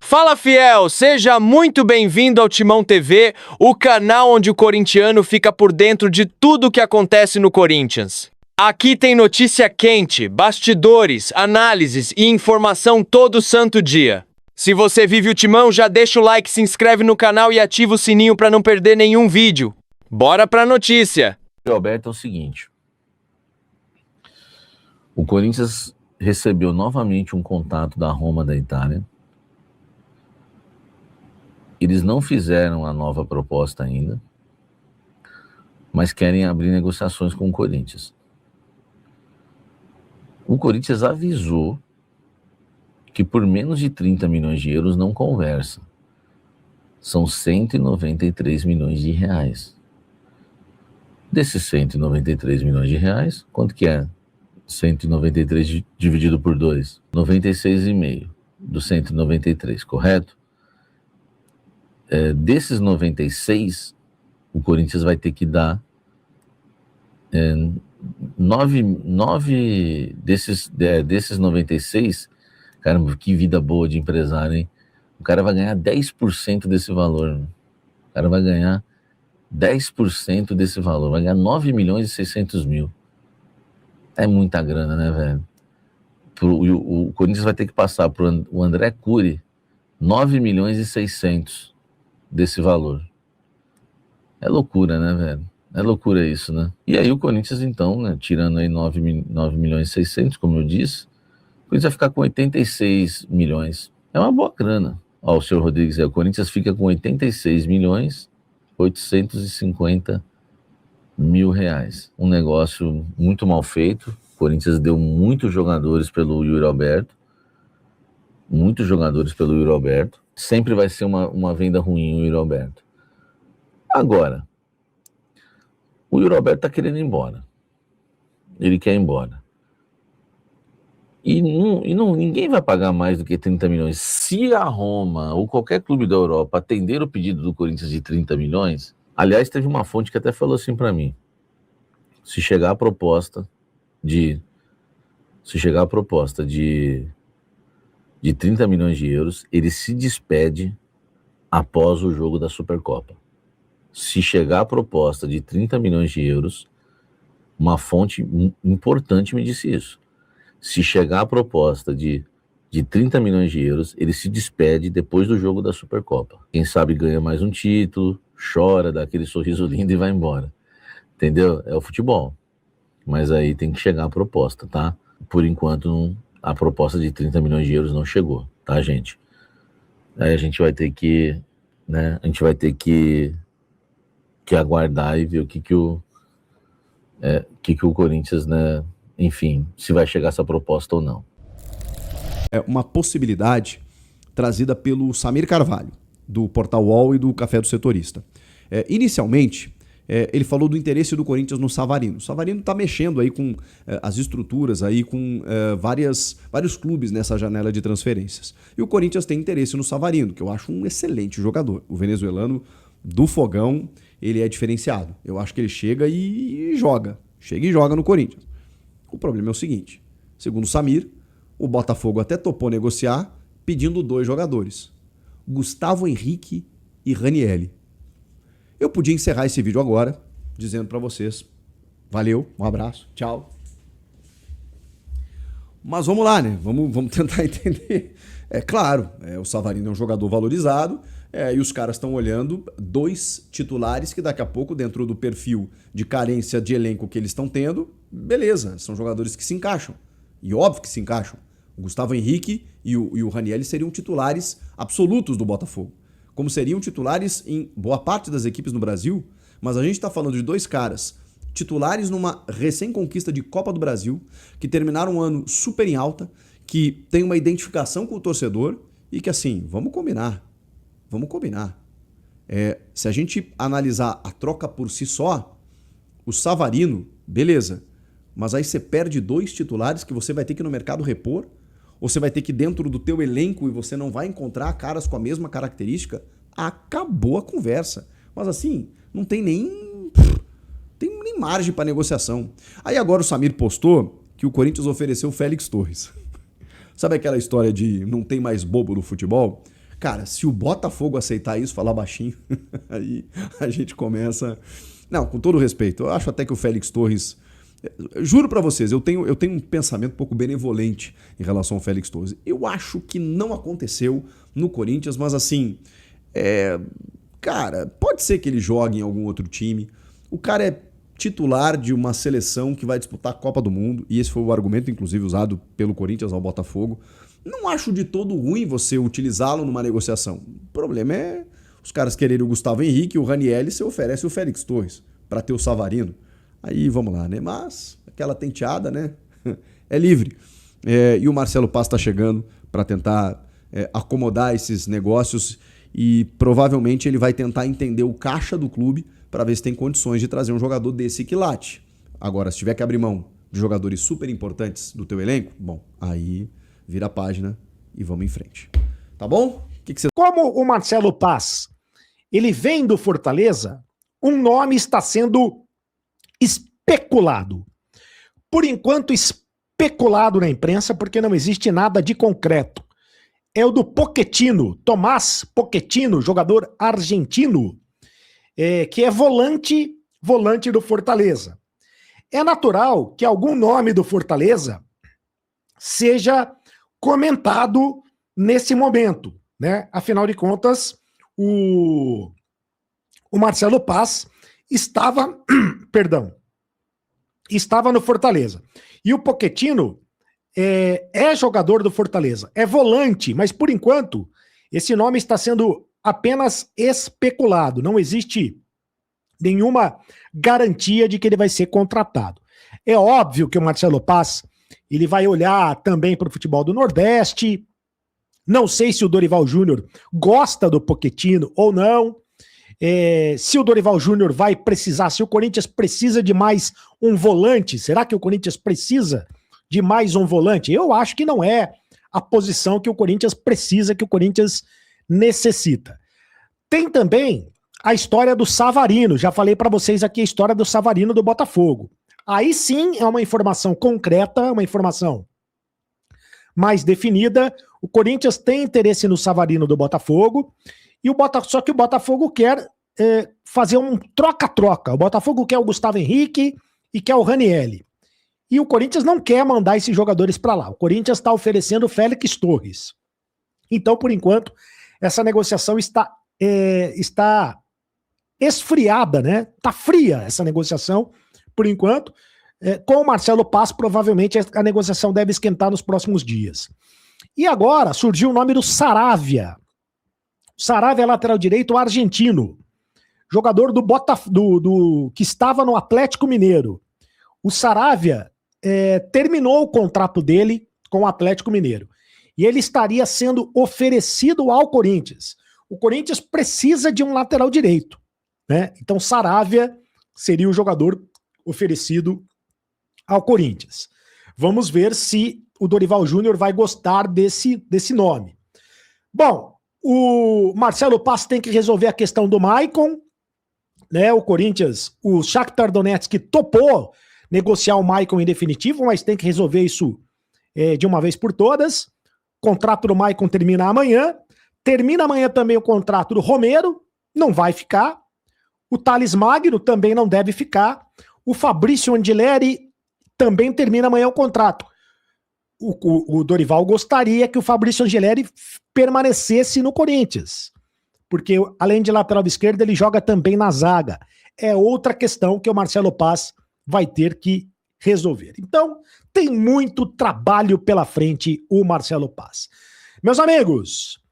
Fala, fiel! Seja muito bem-vindo ao Timão TV, o canal onde o corintiano fica por dentro de tudo o que acontece no Corinthians. Aqui tem notícia quente, bastidores, análises e informação todo santo dia. Se você vive o Timão, já deixa o like, se inscreve no canal e ativa o sininho para não perder nenhum vídeo. Bora pra notícia! Alberto, é o seguinte: o Corinthians recebeu novamente um contato da Roma da Itália. Eles não fizeram a nova proposta ainda, mas querem abrir negociações com o Corinthians. O Corinthians avisou que por menos de 30 milhões de euros não conversa. São 193 milhões de reais. Desses 193 milhões de reais, quanto que é 193 dividido por 2? 96,5 dos 193, correto? Desses 96, o Corinthians vai ter que dar 9 desses 96. Caramba, que vida boa de empresário, hein? O cara vai ganhar 10% desse valor. Né? O cara vai ganhar 10% desse valor, vai ganhar 9 milhões e 600 mil. É muita grana, né, velho? O Corinthians vai ter que passar para o André Cury 9 milhões e 600 desse valor. É loucura, né, velho? É loucura isso, né? E aí o Corinthians, então, né, tirando aí 9 milhões e 600, como eu disse, o Corinthians vai ficar com 86 milhões. É uma boa grana. Ó, o senhor Rodrigues, o Corinthians fica com 86 milhões 850 mil reais. Um negócio muito mal feito. O Corinthians deu muitos jogadores pelo Yuri Alberto. Muitos jogadores pelo Yuri Alberto. Sempre vai ser uma venda ruim o Yuri Alberto. Agora, o Yuri Alberto tá querendo ir embora. Ele quer ir embora. E ninguém vai pagar mais do que 30 milhões. Se a Roma ou qualquer clube da Europa atender o pedido do Corinthians de 30 milhões... Aliás, teve uma fonte que até falou assim para mim: se chegar a proposta de 30 milhões de euros, ele se despede após o jogo da Supercopa. Se chegar a proposta de 30 milhões de euros, uma fonte importante me disse isso. Se chegar a proposta de 30 milhões de euros, ele se despede depois do jogo da Supercopa. Quem sabe ganha mais um título, chora, dá aquele sorriso lindo e vai embora. Entendeu? É o futebol. Mas aí tem que chegar a proposta, tá? Por enquanto, a proposta de 30 milhões de euros não chegou, tá, gente? Aí a gente vai ter que, né? A gente vai ter que aguardar e ver o que o Corinthians, né? Enfim, se vai chegar essa proposta ou não. É uma possibilidade trazida pelo Samir Carvalho, do Portal UOL e do Café do Setorista. Inicialmente, ele falou do interesse do Corinthians no Savarino. O Savarino está mexendo aí com as estruturas, aí com vários clubes nessa janela de transferências. E o Corinthians tem interesse no Savarino, que eu acho um excelente jogador. O venezuelano do fogão, ele é diferenciado. Eu acho que ele chega e joga. Chega e joga no Corinthians. O problema é o seguinte: segundo o Samir, o Botafogo até topou negociar pedindo 2 jogadores: Gustavo Henrique e Ranieri. Eu podia encerrar esse vídeo agora dizendo para vocês: valeu, um abraço, tchau. Mas vamos lá, né? Vamos tentar entender. É claro, o Savarino é um jogador valorizado, e os caras estão olhando 2 titulares que daqui a pouco, dentro do perfil de carência de elenco que eles estão tendo, beleza, são jogadores que se encaixam. E óbvio que se encaixam. O Gustavo Henrique e o Ranieri seriam titulares absolutos do Botafogo, como seriam titulares em boa parte das equipes no Brasil, mas a gente está falando de 2 caras titulares numa recém-conquista de Copa do Brasil, que terminaram um ano super em alta, que tem uma identificação com o torcedor e que, assim, vamos combinar. Se a gente analisar a troca por si só, o Savarino, beleza, mas aí você perde 2 titulares que você vai ter que ir no mercado repor, ou você vai ter que ir dentro do teu elenco e você não vai encontrar caras com a mesma característica, acabou a conversa. Mas assim, não tem nem margem para negociação. Aí agora o Samir postou que o Corinthians ofereceu o Félix Torres. Sabe aquela história de não tem mais bobo no futebol? Cara, se o Botafogo aceitar isso, falar baixinho, aí a gente começa... Não, com todo respeito, eu acho até que o Félix Torres... Juro pra vocês, eu tenho um pensamento um pouco benevolente em relação ao Félix Torres. Eu acho que não aconteceu no Corinthians, mas assim... Cara, pode ser que ele jogue em algum outro time. O cara é titular de uma seleção que vai disputar a Copa do Mundo, e esse foi o argumento, inclusive, usado pelo Corinthians ao Botafogo. Não acho de todo ruim você utilizá-lo numa negociação. O problema é os caras quererem o Gustavo Henrique, o Ranieri, você oferece o Félix Torres para ter o Savarino. Aí vamos lá, né? Mas aquela tenteada, né? É livre. E o Marcelo Paz está chegando para tentar acomodar esses negócios e provavelmente ele vai tentar entender o caixa do clube para ver se tem condições de trazer um jogador desse quilate. Agora, se tiver que abrir mão de jogadores super importantes do teu elenco, bom, aí vira a página e vamos em frente. Tá bom? Como o Marcelo Paz, ele vem do Fortaleza, um nome está sendo especulado. Por enquanto, especulado na imprensa, porque não existe nada de concreto. É o do Pochettino, Tomás Pochettino, jogador argentino, que é volante do Fortaleza. É natural que algum nome do Fortaleza seja comentado nesse momento, né? Afinal de contas, o Marcelo Paz estava no Fortaleza. E o Pochettino é jogador do Fortaleza, é volante, mas por enquanto esse nome está sendo apenas especulado, não existe nenhuma garantia de que ele vai ser contratado. É óbvio que o Marcelo Paz ele vai olhar também para o futebol do Nordeste. Não sei se o Dorival Júnior gosta do Pochettino ou não. Se o Dorival Júnior vai precisar, se o Corinthians precisa de mais um volante, será que o Corinthians precisa de mais um volante? Eu acho que não é a posição que o Corinthians precisa, que o Corinthians necessita. Tem também a história do Savarino. Já falei para vocês aqui a história do Savarino do Botafogo. Aí sim é uma informação concreta, uma informação mais definida. O Corinthians tem interesse no Savarino do Botafogo, só que o Botafogo quer fazer um troca-troca. O Botafogo quer o Gustavo Henrique e quer o Ranieri. E o Corinthians não quer mandar esses jogadores para lá. O Corinthians está oferecendo o Félix Torres. Então, por enquanto, essa negociação está esfriada, né? Está fria essa negociação, por enquanto. Com o Marcelo Paz, provavelmente a negociação deve esquentar nos próximos dias. E agora surgiu o nome do Saravia. O Saravia é lateral direito argentino. Jogador que estava no Atlético Mineiro. O Saravia terminou o contrato dele com o Atlético Mineiro. E ele estaria sendo oferecido ao Corinthians. O Corinthians precisa de um lateral direito, né? Então Saravia seria o jogador oferecido ao Corinthians. Vamos ver se o Dorival Júnior vai gostar desse nome. Bom, o Marcelo Paz tem que resolver a questão do Maicon, né? O Shakhtar Donetsk topou negociar o Maicon em definitivo, mas tem que resolver isso de uma vez por todas. O contrato do Maicon termina amanhã. Termina amanhã também o contrato do Romero, não vai ficar. O Thales Magno também não deve ficar. O Fabrício Angileri também termina amanhã o contrato. O Dorival gostaria que o Fabrício Angileri permanecesse no Corinthians, porque além de lateral esquerdo, ele joga também na zaga. É outra questão que o Marcelo Paz vai ter que resolver. Então, tem muito trabalho pela frente o Marcelo Paz. Meus amigos...